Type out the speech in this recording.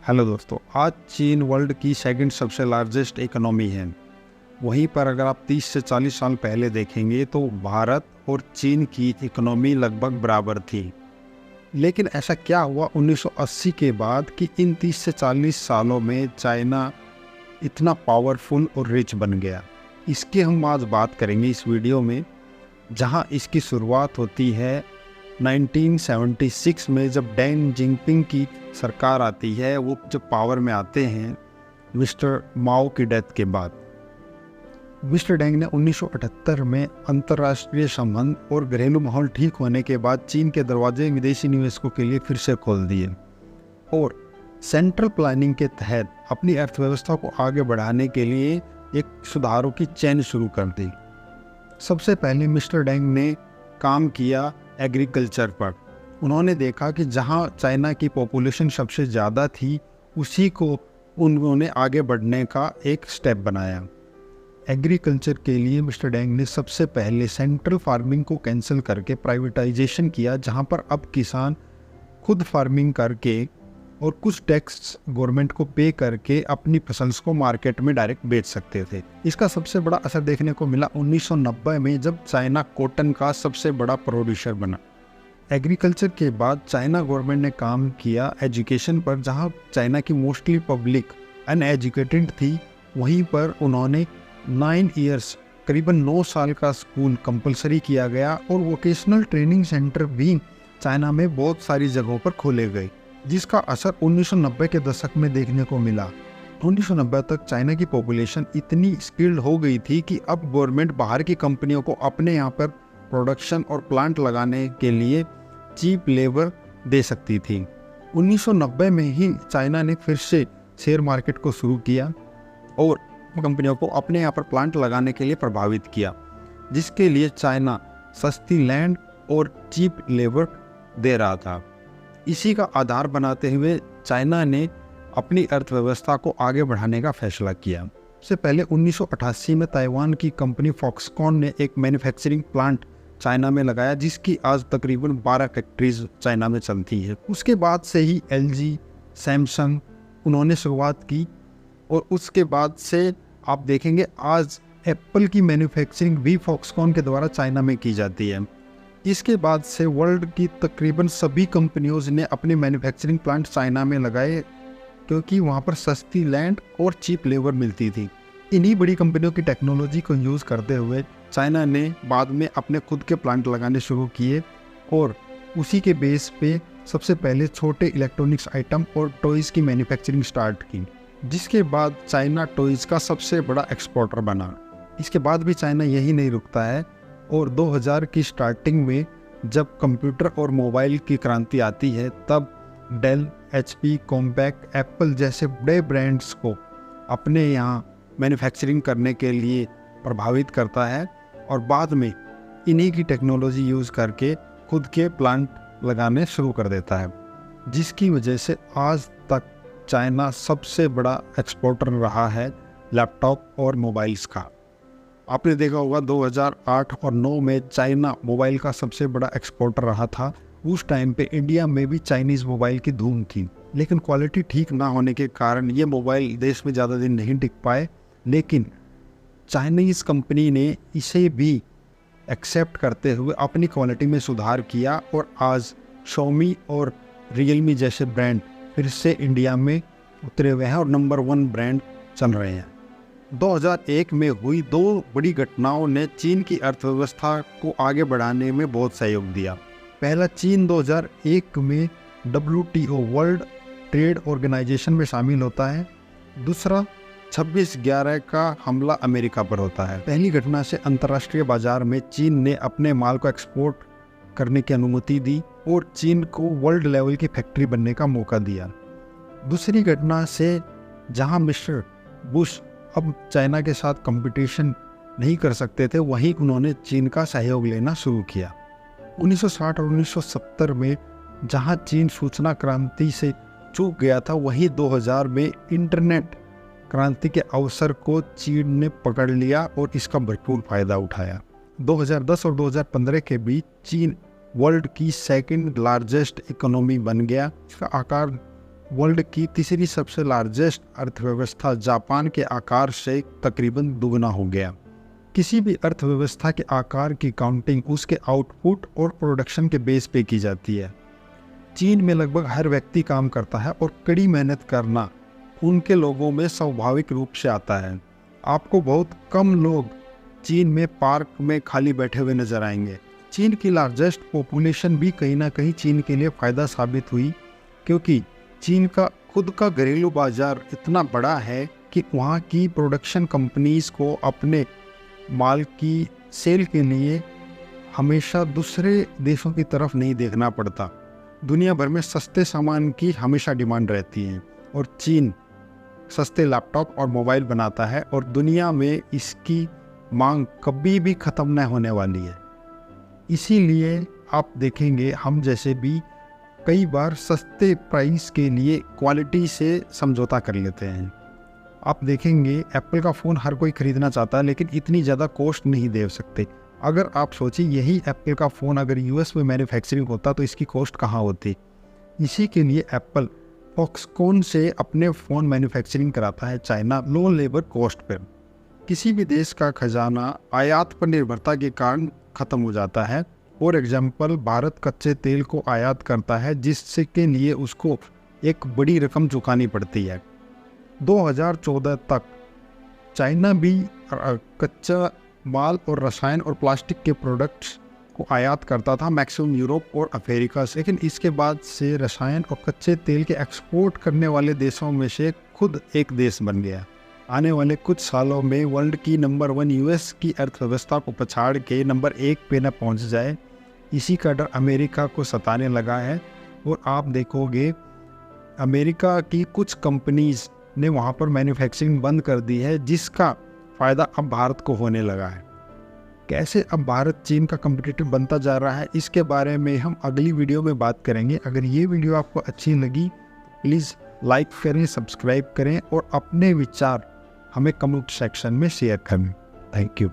Hello दोस्तों, आज चीन वर्ल्ड की सेकंड सबसे लार्जेस्ट इकोनॉमी है। वहीं पर अगर आप 30 से 40 साल पहले देखेंगे तो भारत और चीन की इकोनॉमी लगभग बराबर थी। लेकिन ऐसा क्या हुआ 1980 के बाद कि इन 30 से 40 सालों में चाइना इतना पावरफुल और रिच बन गया। इसकी हम आज बात करेंगे इस वीडियो में, जहां इसकी शुरुआत होती है 1976 में, जब डेंग जिनपिंग की सरकार आती है। वो जब पावर में आते हैं मिस्टर माओ की डेथ के बाद। मिस्टर डेंग ने 1978 में अंतर्राष्ट्रीय संबंध और घरेलू माहौल ठीक होने के बाद चीन के दरवाजे विदेशी निवेशकों के लिए फिर से खोल दिए और सेंट्रल प्लानिंग के तहत अपनी अर्थव्यवस्था को आगे बढ़ाने के लिए एक सुधारों की चेन शुरू कर दी। सबसे पहले मिस्टर डेंग ने काम किया एग्रीकल्चर पर। उन्होंने देखा कि जहां चाइना की पॉपुलेशन सबसे ज़्यादा थी, उसी को उन्होंने आगे बढ़ने का एक स्टेप बनाया। एग्रीकल्चर के लिए मिस्टर डेंग ने सबसे पहले सेंट्रल फार्मिंग को कैंसिल करके प्राइवेटाइजेशन किया, जहां पर अब किसान खुद फार्मिंग करके और कुछ टैक्स गवर्नमेंट को पे करके अपनी फसल को मार्केट में डायरेक्ट बेच सकते थे। इसका सबसे बड़ा असर देखने को मिला 1990 में, जब चाइना कॉटन का सबसे बड़ा प्रोड्यूसर बना। एग्रीकल्चर के बाद चाइना गवर्नमेंट ने काम किया एजुकेशन पर, जहां चाइना की मोस्टली पब्लिक अनएजुकेटेड थी। वहीं पर उन्होंने 9 ईयर्स करीबन 9 साल का स्कूल कंपलसरी किया गया और वोकेशनल ट्रेनिंग सेंटर भी चाइना में बहुत सारी जगहों पर खोले गए, जिसका असर 1990 के दशक में देखने को मिला। 1990 तक चाइना की पॉपुलेशन इतनी स्किल्ड हो गई थी कि अब गवर्नमेंट बाहर की कंपनियों को अपने यहाँ पर प्रोडक्शन और प्लांट लगाने के लिए चीप लेबर दे सकती थी। 1990 में ही चाइना ने फिर से शेयर मार्केट को शुरू किया और कंपनियों को अपने यहाँ पर प्लांट लगाने के लिए प्रभावित किया, जिसके लिए चाइना सस्ती लैंड और चीप लेबर दे रहा था। इसी का आधार बनाते हुए चाइना ने अपनी अर्थव्यवस्था को आगे बढ़ाने का फैसला किया। सबसे पहले 1988 में ताइवान की कंपनी फॉक्सकॉन ने एक मैन्युफैक्चरिंग प्लांट चाइना में लगाया, जिसकी आज तकरीबन 12 फैक्ट्रीज चाइना में चलती है। उसके बाद से ही एलजी, सैमसंग उन्होंने शुरुआत की और उसके बाद से आप देखेंगे आज एप्पल की मैन्युफैक्चरिंग भी फॉक्सकॉन के द्वारा चाइना में की जाती है। इसके बाद से वर्ल्ड की तकरीबन सभी कंपनियों ने अपने मैन्युफैक्चरिंग प्लांट चाइना में लगाए, क्योंकि वहाँ पर सस्ती लैंड और चीप लेबर मिलती थी। इन्हीं बड़ी कंपनियों की टेक्नोलॉजी को यूज़ करते हुए चाइना ने बाद में अपने खुद के प्लांट लगाने शुरू किए और उसी के बेस पे सबसे पहले छोटे इलेक्ट्रॉनिक्स आइटम और टॉयज़ की मैन्युफैक्चरिंग स्टार्ट की, जिसके बाद चाइना टॉयज़ का सबसे बड़ा एक्सपोर्टर बना। इसके बाद भी चाइना यही नहीं रुकता है और 2000 की स्टार्टिंग में जब कंप्यूटर और मोबाइल की क्रांति आती है, तब डेल, HP, कॉम्पैक्ट, एप्पल जैसे बड़े ब्रांड्स को अपने यहाँ मैन्युफैक्चरिंग करने के लिए प्रभावित करता है और बाद में इन्हीं की टेक्नोलॉजी यूज़ करके खुद के प्लांट लगाने शुरू कर देता है, जिसकी वजह से आज तक चाइना सबसे बड़ा एक्सपोर्टर रहा है लैपटॉप और मोबाइल्स का। आपने देखा होगा 2008 और 9 में चाइना मोबाइल का सबसे बड़ा एक्सपोर्टर रहा था। उस टाइम पे इंडिया में भी चाइनीज़ मोबाइल की धूम थी, लेकिन क्वालिटी ठीक ना होने के कारण ये मोबाइल देश में ज़्यादा दिन नहीं टिक पाए। लेकिन चाइनीज़ कंपनी ने इसे भी एक्सेप्ट करते हुए अपनी क्वालिटी में सुधार किया और आज Xiaomi और Realme जैसे ब्रांड फिर से इंडिया में उतरे हुए हैं और नंबर 1 ब्रांड चल रहे हैं। 2001 में हुई 2 बड़ी घटनाओं ने चीन की अर्थव्यवस्था को आगे बढ़ाने में बहुत सहयोग दिया। पहला, चीन 2001 में WTO वर्ल्ड ट्रेड ऑर्गेनाइजेशन में शामिल होता है। दूसरा, 26/11 का हमला अमेरिका पर होता है। पहली घटना से अंतर्राष्ट्रीय बाजार में चीन ने अपने माल को एक्सपोर्ट करने की अनुमति दी और चीन को वर्ल्ड लेवल की फैक्ट्री बनने का मौका दिया। दूसरी घटना से जहां मिस्टर बुश अब चाइना के साथ कंपटीशन नहीं कर सकते थे, वहीं उन्होंने चीन का सहयोग लेना शुरू किया। 1960 और 1970 में जहां चीन सूचना क्रांति से चूक गया था, वहीं 2000 में इंटरनेट क्रांति के अवसर को चीन ने पकड़ लिया और इसका भरपूर फायदा उठाया। 2010 और 2015 के बीच चीन वर्ल्ड की सेकंड लार्जेस्ट इकोनॉमी बन गया। इसका आकार वर्ल्ड की तीसरी सबसे लार्जेस्ट अर्थव्यवस्था जापान के आकार से तकरीबन दुगना हो गया। किसी भी अर्थव्यवस्था के आकार की काउंटिंग उसके आउटपुट और प्रोडक्शन के बेस पे की जाती है। चीन में लगभग हर व्यक्ति काम करता है और कड़ी मेहनत करना उनके लोगों में स्वाभाविक रूप से आता है। आपको बहुत कम लोग चीन में पार्क में खाली बैठे हुए नजर आएंगे। चीन की लार्जेस्ट पॉपुलेशन भी कहीं ना कहीं चीन के लिए फ़ायदा साबित हुई, क्योंकि चीन का खुद का घरेलू बाजार इतना बड़ा है कि वहाँ की प्रोडक्शन कंपनीज़ को अपने माल की सेल के लिए हमेशा दूसरे देशों की तरफ नहीं देखना पड़ता। दुनिया भर में सस्ते सामान की हमेशा डिमांड रहती है और चीन सस्ते लैपटॉप और मोबाइल बनाता है और दुनिया में इसकी मांग कभी भी ख़त्म न होने वाली है। इसीलिए आप देखेंगे हम जैसे भी कई बार सस्ते प्राइस के लिए क्वालिटी से समझौता कर लेते हैं। आप देखेंगे एप्पल का फ़ोन हर कोई ख़रीदना चाहता है, लेकिन इतनी ज़्यादा कॉस्ट नहीं दे सकते। अगर आप सोचिए यही एप्पल का फ़ोन अगर यूएस में मैन्युफैक्चरिंग होता तो इसकी कॉस्ट कहाँ होती। इसी के लिए एप्पल फॉक्सकॉन से अपने फ़ोन मैन्युफैक्चरिंग कराता है चाइना लो लेबर कॉस्ट पर। किसी भी देश का खजाना आयात पर निर्भरता के कारण ख़त्म हो जाता है। फॉर एग्जाम्पल, भारत कच्चे तेल को आयात करता है जिससे के लिए उसको एक बड़ी रकम चुकानी पड़ती है। 2014 तक चाइना भी कच्चा माल और रसायन और प्लास्टिक के प्रोडक्ट्स को आयात करता था, मैक्सिमम यूरोप और अमेरिका से। लेकिन इसके बाद से रसायन और कच्चे तेल के एक्सपोर्ट करने वाले देशों में से खुद एक देश बन गया। आने वाले कुछ सालों में वर्ल्ड की नंबर 1 यूएस की अर्थव्यवस्था को पछाड़ के नंबर 1 पे न पहुंच जाए, इसी का डर अमेरिका को सताने लगा है। और आप देखोगे अमेरिका की कुछ कंपनीज ने वहाँ पर मैन्युफैक्चरिंग बंद कर दी है, जिसका फ़ायदा अब भारत को होने लगा है। कैसे अब भारत चीन का कॉम्पिटिटिव बनता जा रहा है, इसके बारे में हम अगली वीडियो में बात करेंगे। अगर ये वीडियो आपको अच्छी लगी प्लीज़ लाइक करें, सब्सक्राइब करें और अपने विचार हमें कमेंट सेक्शन में शेयर करें। Thank you.